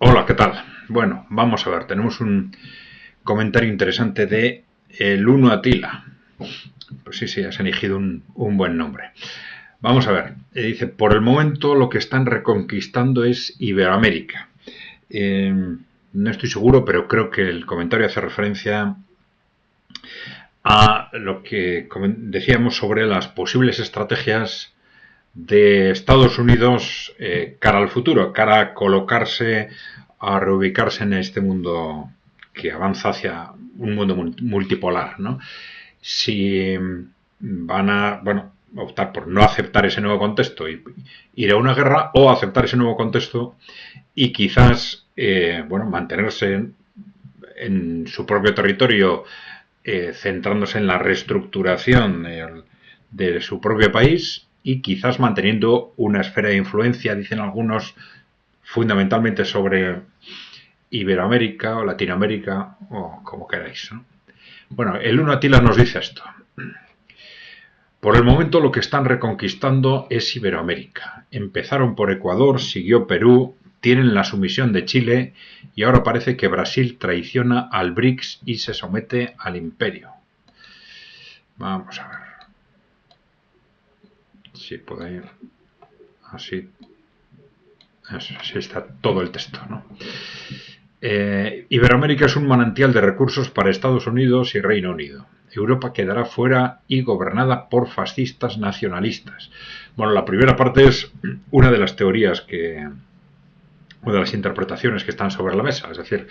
Hola, ¿qué tal? Bueno, vamos a ver, tenemos un comentario interesante de el Uno Atila. Pues sí, sí, has elegido un buen nombre. Vamos a ver, dice, por el momento lo que están reconquistando es Iberoamérica. Eh, no estoy seguro, pero creo que el comentario hace referencia a lo que decíamos sobre las posibles estrategias de Estados Unidos cara al futuro, cara a colocarse, a reubicarse en este mundo que avanza hacia un mundo multipolar, ¿no? Si van a, bueno, optar por no aceptar ese nuevo contexto y ir a una guerra, o aceptar ese nuevo contexto y quizás, bueno, mantenerse en su propio territorio, centrándose en la reestructuración de su propio país y quizás manteniendo una esfera de influencia, dicen algunos, fundamentalmente sobre Iberoamérica o Latinoamérica o como queráis, ¿no? Bueno, el Uno Atila nos dice esto. Por el momento lo que están reconquistando es Iberoamérica. Empezaron por Ecuador, siguió Perú, tienen la sumisión de Chile y ahora parece que Brasil traiciona al BRICS y se somete al imperio. Vamos a ver si puedo ir así. Así está todo el texto, ¿no? Iberoamérica es un manantial de recursos para Estados Unidos y Reino Unido. Europa quedará fuera y gobernada por fascistas nacionalistas. Bueno, la primera parte es una de las teorías una de las interpretaciones que están sobre la mesa. Es decir,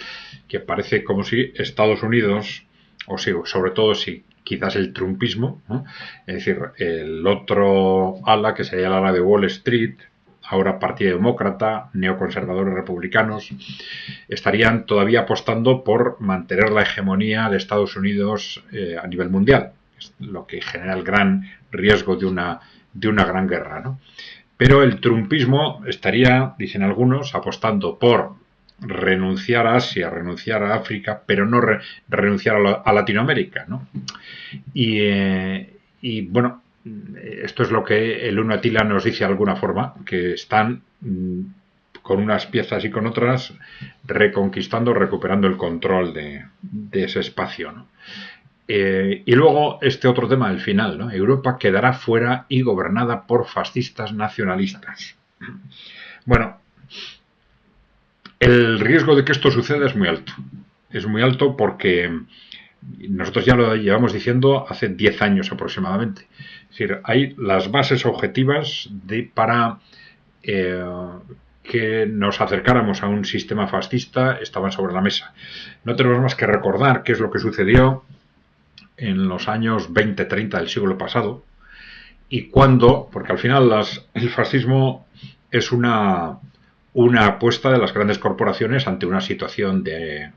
que parece como si Estados Unidos, o si, sobre todo si quizás el trumpismo, ¿no? Es decir, el otro ala, que sería el ala de Wall Street, ahora Partido Demócrata, neoconservadores republicanos, estarían todavía apostando por mantener la hegemonía de Estados Unidos a nivel mundial, lo que genera el gran riesgo de una gran guerra, ¿no? Pero el trumpismo estaría, dicen algunos, apostando por renunciar a Asia, renunciar a África, pero no renunciar a Latinoamérica, ¿no? Y bueno, esto es lo que el Uno Atila nos dice de alguna forma, que están con unas piezas y con otras reconquistando, recuperando el control de ese espacio, ¿no? Y luego este otro tema del final, ¿no? Europa quedará fuera y gobernada por fascistas nacionalistas. Bueno, el riesgo de que esto suceda es muy alto. Es muy alto porque nosotros ya lo llevamos diciendo hace 10 años aproximadamente. Es decir, hay las bases objetivas para que nos acercáramos a un sistema fascista, estaban sobre la mesa. No tenemos más que recordar qué es lo que sucedió en los años 20-30 del siglo pasado y cuándo, porque al final el fascismo es una apuesta de las grandes corporaciones ante una situación de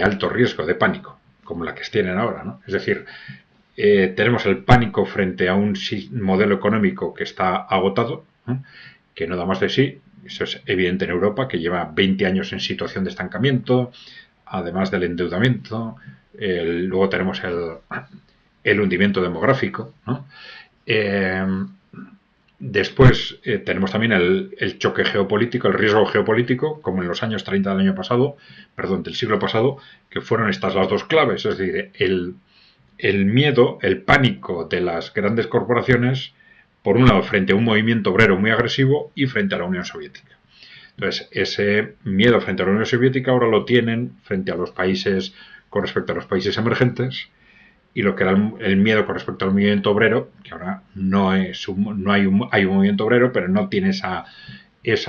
alto riesgo, de pánico, como la que tienen ahora, ¿no? Es decir, tenemos el pánico frente a un modelo económico que está agotado, que no da más de sí. Eso es evidente en Europa, que lleva 20 años en situación de estancamiento, además del endeudamiento. Luego tenemos el hundimiento demográfico, ¿no? Después tenemos también el choque geopolítico, el riesgo geopolítico, como en los años 30 del año pasado, perdón, del siglo pasado, que fueron estas las dos claves. Es decir, el miedo, el pánico de las grandes corporaciones, por un lado, frente a un movimiento obrero muy agresivo y frente a la Unión Soviética. Entonces, ese miedo frente a la Unión Soviética ahora lo tienen frente a los países, con respecto a los países emergentes, y lo que era el miedo con respecto al movimiento obrero, que ahora no hay un movimiento obrero, pero no tiene esa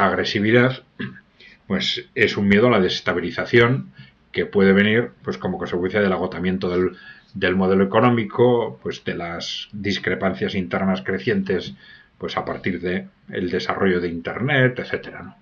agresividad, pues es un miedo a la desestabilización que puede venir pues como consecuencia del agotamiento del modelo económico, pues de las discrepancias internas crecientes, pues a partir del desarrollo de Internet, etcétera, ¿no?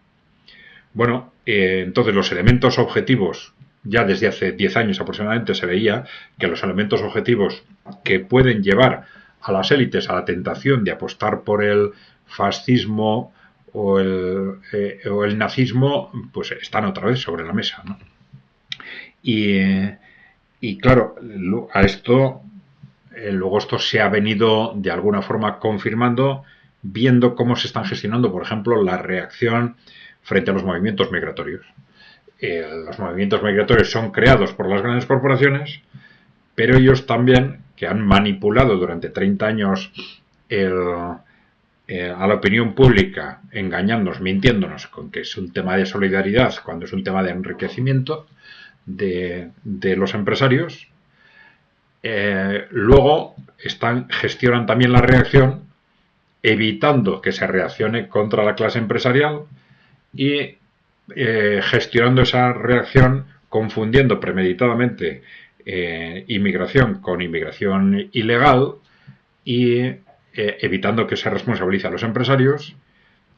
Bueno, entonces los elementos objetivos, ya desde hace 10 años aproximadamente se veía que los elementos objetivos que pueden llevar a las élites a la tentación de apostar por el fascismo o el nazismo, pues están otra vez sobre la mesa, ¿no? Y claro, a esto, luego esto se ha venido de alguna forma confirmando, viendo cómo se están gestionando, por ejemplo, la reacción frente a los movimientos migratorios. los movimientos migratorios son creados por las grandes corporaciones, pero ellos también, que han manipulado durante 30 años a la opinión pública, engañándonos, mintiéndonos con que es un tema de solidaridad cuando es un tema de enriquecimiento de los empresarios, luego gestionan también la reacción, evitando que se reaccione contra la clase empresarial y gestionando esa reacción, confundiendo premeditadamente inmigración con inmigración ilegal y evitando que se responsabilice a los empresarios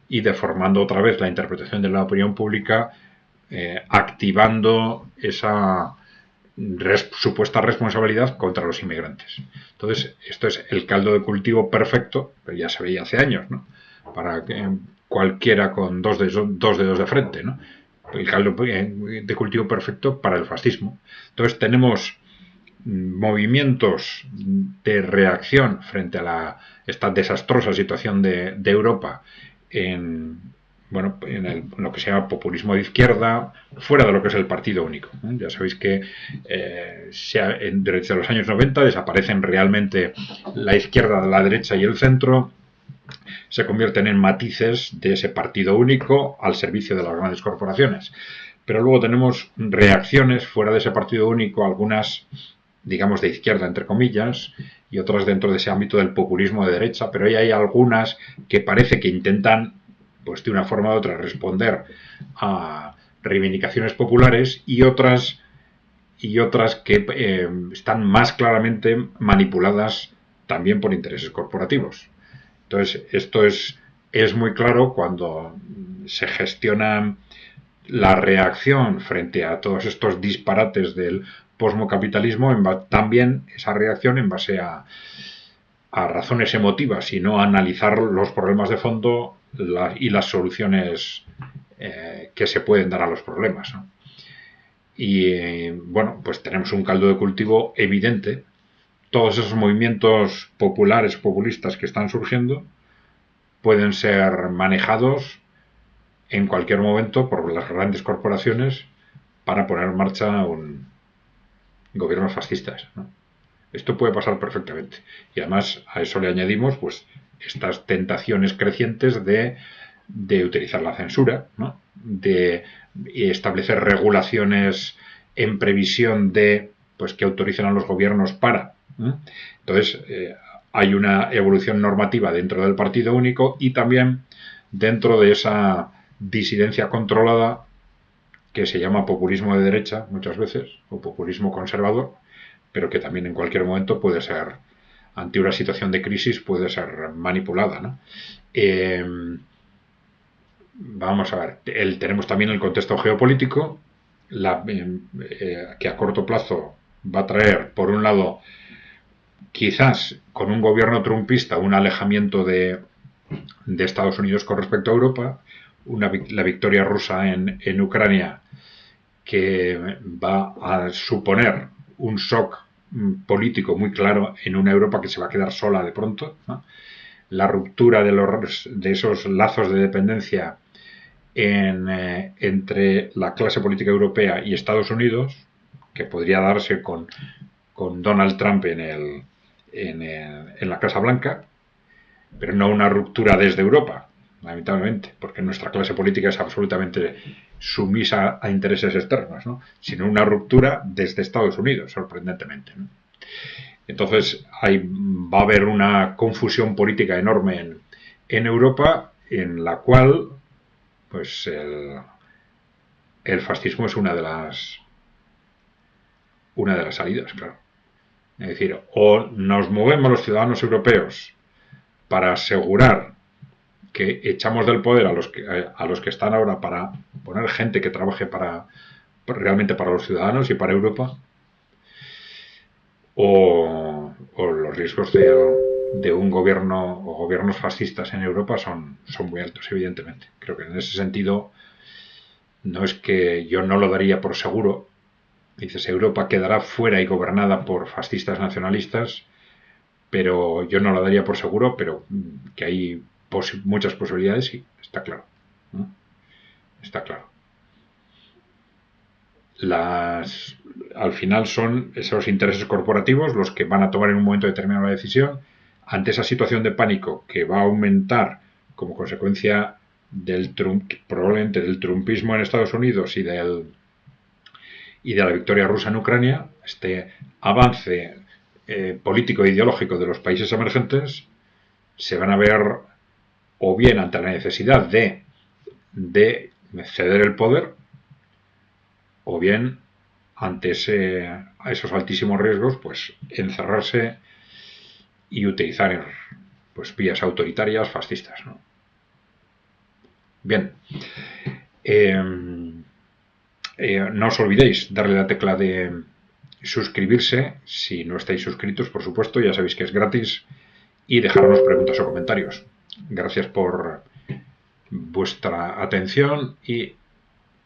y deformando otra vez la interpretación de la opinión pública, activando esa supuesta responsabilidad contra los inmigrantes. Entonces, esto es el caldo de cultivo perfecto, pero ya se veía hace años, ¿no? Para que cualquiera con dos dedos de frente, ¿no? El caldo de cultivo perfecto para el fascismo. Entonces, tenemos movimientos de reacción frente a esta desastrosa situación de Europa en lo que se llama populismo de izquierda, fuera de lo que es el partido único. Ya sabéis que desde los años 90 desaparecen realmente la izquierda, la derecha y el centro, se convierten en matices de ese partido único al servicio de las grandes corporaciones. Pero luego tenemos reacciones fuera de ese partido único, algunas, digamos, de izquierda, entre comillas, y otras dentro de ese ámbito del populismo de derecha, pero ahí hay algunas que parece que intentan, pues de una forma u otra, responder a reivindicaciones populares y otras que están más claramente manipuladas también por intereses corporativos. Entonces, esto es muy claro cuando se gestiona la reacción frente a todos estos disparates del posmocapitalismo, también esa reacción en base a razones emotivas y no a analizar los problemas de fondo y las soluciones que se pueden dar a los problemas, ¿no? Y bueno, pues tenemos un caldo de cultivo evidente. Todos esos movimientos populares, populistas que están surgiendo, pueden ser manejados en cualquier momento por las grandes corporaciones para poner en marcha gobiernos fascistas, ¿no? Esto puede pasar perfectamente. Y además a eso le añadimos pues estas tentaciones crecientes de utilizar la censura, ¿no? De establecer regulaciones en previsión de pues que autoricen a los gobiernos para. Entonces, hay una evolución normativa dentro del partido único y también dentro de esa disidencia controlada que se llama populismo de derecha muchas veces, o populismo conservador, pero que también en cualquier momento puede ser, ante una situación de crisis, puede ser manipulada, ¿no? Vamos a ver, tenemos también el contexto geopolítico, que a corto plazo va a traer, por un lado, quizás con un gobierno trumpista, un alejamiento de Estados Unidos con respecto a Europa, la victoria rusa en Ucrania, que va a suponer un shock político muy claro en una Europa que se va a quedar sola de pronto, ¿no? La ruptura de esos lazos de dependencia entre la clase política europea y Estados Unidos, que podría darse con Donald Trump en la Casa Blanca, pero no una ruptura desde Europa, lamentablemente, porque nuestra clase política es absolutamente sumisa a intereses externos, ¿no? Sino una ruptura desde Estados Unidos, sorprendentemente, ¿no? Entonces va a haber una confusión política enorme en Europa, en la cual pues el fascismo es una de las salidas, claro. Es decir, o nos movemos los ciudadanos europeos para asegurar que echamos del poder a los que están ahora, para poner gente que trabaje realmente para los ciudadanos y para Europa, o los riesgos de un gobierno o gobiernos fascistas en Europa son muy altos, evidentemente. Creo que en ese sentido no es que yo no lo daría por seguro. Dices, Europa quedará fuera y gobernada por fascistas nacionalistas, pero yo no lo daría por seguro, pero que hay muchas posibilidades, sí, está claro, ¿no? Está claro. al final son esos intereses corporativos los que van a tomar en un momento determinado la decisión ante esa situación de pánico que va a aumentar como consecuencia probablemente del trumpismo en Estados Unidos y de la victoria rusa en Ucrania, este avance político e ideológico de los países emergentes se van a ver o bien ante la necesidad de ceder el poder o bien ante esos altísimos riesgos, pues encerrarse y utilizar pues vías autoritarias fascistas, ¿no? Bien, no os olvidéis darle la tecla de suscribirse si no estáis suscritos, por supuesto, ya sabéis que es gratis, y dejarnos preguntas o comentarios. Gracias por vuestra atención y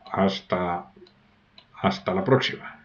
hasta la próxima.